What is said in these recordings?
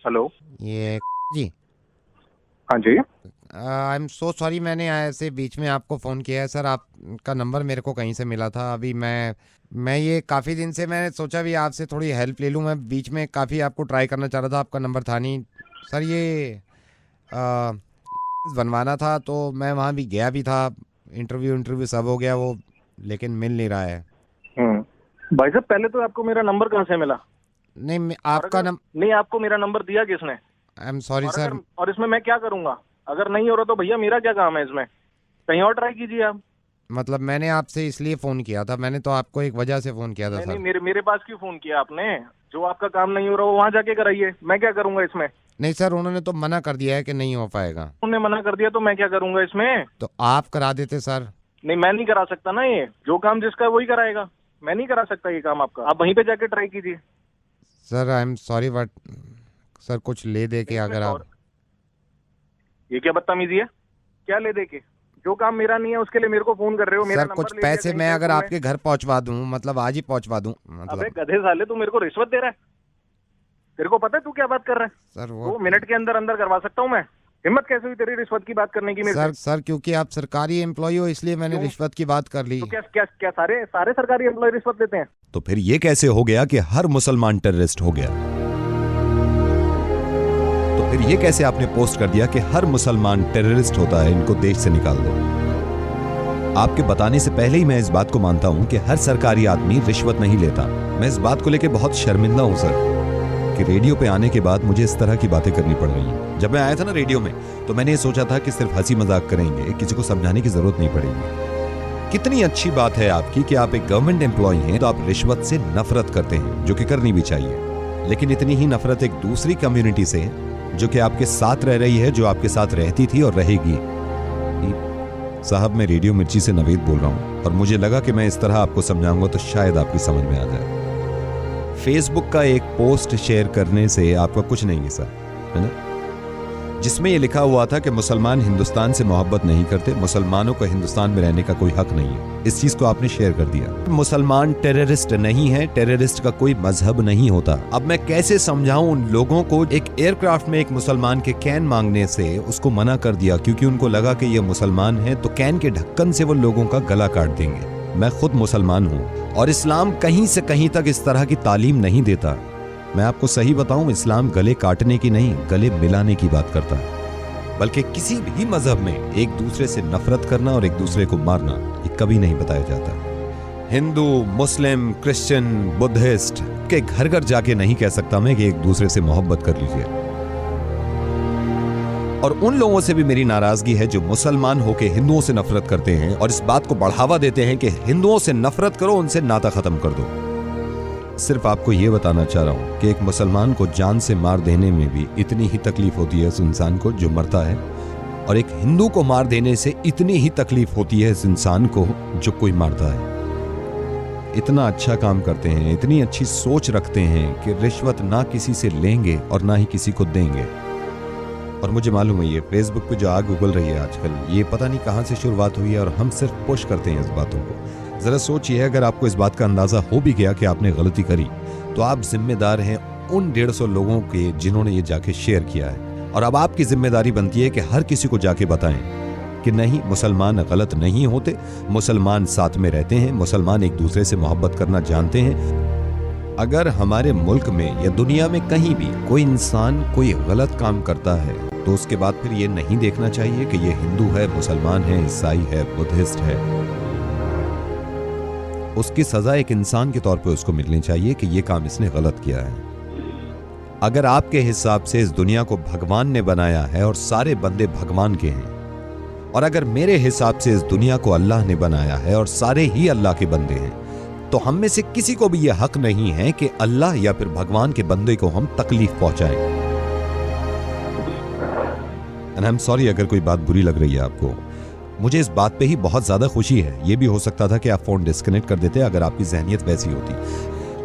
Hello. ये जी, हाँ जी। I am so sorry, मैंने ऐसे बीच में आपको फ़ोन किया है सर। आपका नंबर मेरे को कहीं से मिला था। अभी मैं ये काफ़ी दिन से मैंने सोचा भी आपसे थोड़ी हेल्प ले लूँ। मैं बीच में काफ़ी आपको ट्राई करना चाह रहा था, आपका नंबर था नहीं सर। ये आ, बनवाना था तो मैं वहाँ भी गया भी था, इंटरव्यू इंटरव्यू सब हो गया वो, लेकिन मिल नहीं रहा है। भाई साहब, पहले तो आपको मेरा नंबर कहाँ से मिला? नहीं और आपका अगर नम नहीं, आपको मेरा नंबर दिया किसने? आई एम सॉरी और सर। अगर और इसमें मैं क्या करूंगा? अगर नहीं हो रहा तो भैया मेरा क्या काम है इसमें? कहीं और ट्राई कीजिए आप। मतलब मैंने आपसे इसलिए फ़ोन किया था, मैंने तो आपको एक वजह से फ़ोन किया था नहीं नहीं, सर। मेरे मेरे पास क्यों फोन किया आपने? जो आपका काम नहीं हो रहा वो वहां जाके कराइए, मैं क्या करूंगा इसमें? नहीं सर, उन्होंने तो मना कर दिया है कि नहीं हो पाएगा। उन्होंने मना कर दिया तो मैं क्या करूंगा इसमें? तो आप करा देते सर। नहीं, मैं नहीं करा सकता ना। ये जो काम जिसका है वही कराएगा। मैं नहीं करा सकता ये काम आपका। आप वहीं पे जाके ट्राई कीजिए। Sir I am sorry but sir कुछ ले दे के नहीं, इसमें अगर आप। सॉरी? ये क्या बदतमीजी है? क्या ले दे के? जो काम मेरा नहीं है उसके लिए मेरे को फोन कर रहे हो? मेरा सर कुछ नंबर ले लिया पैसे कहीं मैं से अगर तुमने? आपके घर पहुंचवा दूं, मतलब आज ही पहुंचवा दूं अबे मतलब। गधे साले, तू मेरे को रिश्वत दे रहा है? तेरे को पता है तू क्या बात कर रहा है? सर वो 2 मिनट के अंदर अंदर करवा सकता हूँ मैं। हिम्मत कैसे हुई तेरी रिश्वत की बात करने की मेरे से? सर क्योंकि आप सरकारी एम्प्लॉय हो इसलिए मैंने क्यों? रिश्वत की बात कर ली। तो क्या क्या क्या सारे सारे सरकारी एम्प्लॉय रिश्वत लेते हैं? तो फिर ये कैसे हो गया कि हर मुसलमान टेररिस्ट हो गया? तो फिर ये कैसे आपने पोस्ट कर दिया कि हर मुसलमान टेररिस्ट होता है, इनको देश से निकाल दो? आपके बताने से पहले ही मैं इस बात को मानता हूं कि हर सरकारी आदमी रिश्वत नहीं लेता। मैं इस बात को लेकर बहुत शर्मिंदा हूं सर, कि रेडियो पे आने के बाद मुझे इस तरह की बातें करनी पड़ रही हैं। जब मैं आया था ना रेडियो में, तो मैंने ये सोचा था कि सिर्फ हंसी मजाक करेंगे, किसी को समझाने की जरूरत नहीं पड़ेगी। कितनी अच्छी बात है आपकी कि आप एक गवर्नमेंट एम्प्लॉय हैं तो आप रिश्वत से नफरत करते हैं, जो कि करनी भी चाहिए। लेकिन इतनी ही नफरत एक दूसरी कम्युनिटी से है जो कि आपके साथ रह रही है, जो आपके साथ रहती थी और रहेगी। साहब, मैं रेडियो मिर्ची से नवेद बोल रहा हूं और मुझे लगा कि मैं इस तरह आपको समझाऊंगा तो शायद आपकी समझ में आ जाए। फेसबुक का एक पोस्ट शेयर करने से आपका कुछ नहीं है सर, है ना, जिसमें यह लिखा हुआ था कि मुसलमान हिंदुस्तान से मोहब्बत नहीं करते, मुसलमानों को हिंदुस्तान में रहने का कोई हक नहीं है। इस चीज को आपने शेयर कर दिया। मुसलमान टेररिस्ट नहीं है, टेररिस्ट का कोई मजहब नहीं होता। अब मैं कैसे समझाऊं उन लोगों को? एक एयरक्राफ्ट में एक मुसलमान के कैन मांगने से उसको मना कर दिया क्योंकि उनको लगा कि ये मुसलमान है, तो कैन के ढक्कन से वो लोगों का गला काट देंगे। मैं खुद मुसलमान हूं और इस्लाम कहीं से कहीं तक इस तरह की तालीम नहीं देता। मैं आपको सही बताऊं, इस्लाम गले काटने की नहीं, गले मिलाने की बात करता है। बल्कि किसी भी मजहब में एक दूसरे से नफरत करना और एक दूसरे को मारना ये कभी नहीं बताया जाता। हिंदू, मुस्लिम, क्रिश्चियन, बुद्धिस्ट के घर घर जाके नहीं कह सकता मैं कि एक दूसरे से मोहब्बत कर लीजिए। और उन लोगों से भी मेरी नाराजगी है जो मुसलमान होके हिंदुओं से नफरत करते हैं और इस बात को बढ़ावा देते हैं कि हिंदुओं से नफरत करो, उनसे नाता खत्म कर दो। सिर्फ आपको यह बताना चाह रहा हूं कि एक मुसलमान को जान से मार देने में भी इतनी ही तकलीफ होती है उस इंसान को जो मरता है, और एक हिंदू को मार देने से इतनी ही तकलीफ होती है इस इंसान को जो कोई मारता है। इतना अच्छा काम करते हैं, इतनी अच्छी सोच रखते हैं कि रिश्वत ना किसी से लेंगे और ना ही किसी को देंगे। और मुझे मालूम है ये फेसबुक पे जो आग उगल रही है आजकल, ये पता नहीं कहां से शुरुआत हुई है और हम सिर्फ पुश करते हैं इस बातों को। जरा सोचिए, अगर आपको इस बात का अंदाजा हो भी गया कि आपने गलती करी, तो आप जिम्मेदार हैं उन 150 लोगों के जिन्होंने ये जाके शेयर किया है। और अब आपकी जिम्मेदारी बनती है कि हर किसी को जाके बताएं कि नहीं, मुसलमान गलत नहीं होते, मुसलमान साथ में रहते हैं, मुसलमान एक दूसरे से मोहब्बत करना जानते हैं। अगर हमारे मुल्क में या दुनिया में कहीं भी कोई इंसान कोई गलत काम करता है तो उसके बाद फिर ये नहीं देखना चाहिए कि ये हिंदू है, मुसलमान है, ईसाई है, बुद्धिस्ट है। उसकी सजा एक इंसान के तौर पे उसको मिलनी चाहिए कि ये काम इसने गलत किया है। अगर आपके हिसाब से इस दुनिया को भगवान ने बनाया है और सारे बंदे भगवान के हैं, और अगर मेरे हिसाब से इस दुनिया को अल्लाह ने बनाया है और सारे ही अल्लाह के बंदे हैं, तो हम में से किसी को भी यह हक नहीं है कि अल्लाह या फिर भगवान के बंदे को हम तकलीफ पहुंचाएं। एंड आई एम सॉरी अगर कोई बात बुरी लग रही है आपको। मुझे इस बात पे ही बहुत ज्यादा खुशी है। यह भी हो सकता था कि आप फोन डिस्कनेक्ट कर देते अगर आपकी जहनियत वैसी होती,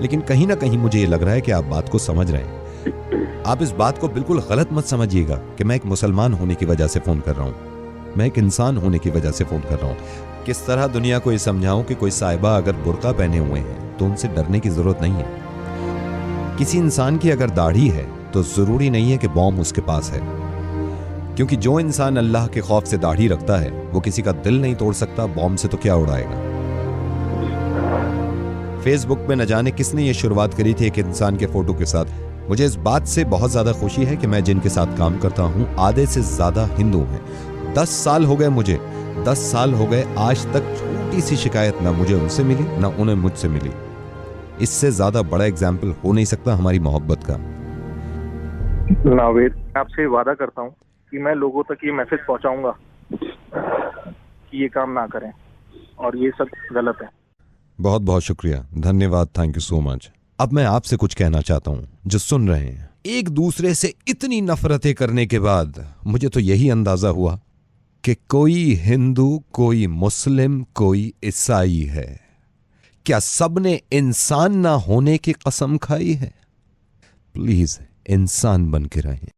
लेकिन कहीं ना कहीं मुझे ये लग रहा है कि आप बात को समझ रहे हैं। आप इस बात को बिल्कुल गलत मत समझिएगा कि मैं एक मुसलमान होने की वजह से फोन कर रहा हूं। मैं एक इंसान होने की वजह से फोन कर रहा हूं। किस तरह दुनिया को ये समझाऊं कि कोई साहिबा अगर बुर्का पहने हुए हैं तो उनसे डरने की जरूरत नहीं है। किसी इंसान की अगर दाढ़ी है तो जरूरी नहीं है कि बॉम्ब उसके पास है, क्योंकि जो इंसान अल्लाह के खौफ से दाढ़ी रखता है वो किसी का दिल नहीं तोड़ सकता, बॉम्ब से तो क्या उड़ाएगा। फेसबुक पे न जाने किसने ये शुरुआत करी थी एक इंसान के फोटो के साथ। मुझे इस बात से बहुत ज्यादा खुशी है कि मैं जिनके साथ काम करता हूं आधे से ज्यादा हिंदू हैं। 10 साल हो गए मुझे, 10 साल हो गए, आज तक छोटी सी शिकायत ना मुझे उनसे मिली ना उन्हें मुझसे मिली। इससे ज्यादा बड़ा एग्जाम्पल हो नहीं सकता हमारी मोहब्बत का। नावेद, आपसे वादा करता हूँ कि मैं लोगों तक ये मैसेज पहुंचाऊंगा कि ये काम ना करें और ये सब गलत है। बहुत बहुत शुक्रिया, धन्यवाद, थैंक यू सो मच। अब मैं आपसे कुछ कहना चाहता हूं जो सुन रहे हैं। एक दूसरे से इतनी नफरतें करने के बाद मुझे तो यही अंदाजा हुआ कि कोई हिंदू, कोई मुस्लिम, कोई ईसाई है। क्या सबने इंसान ना होने की कसम खाई है? प्लीज इंसान बन के रहें।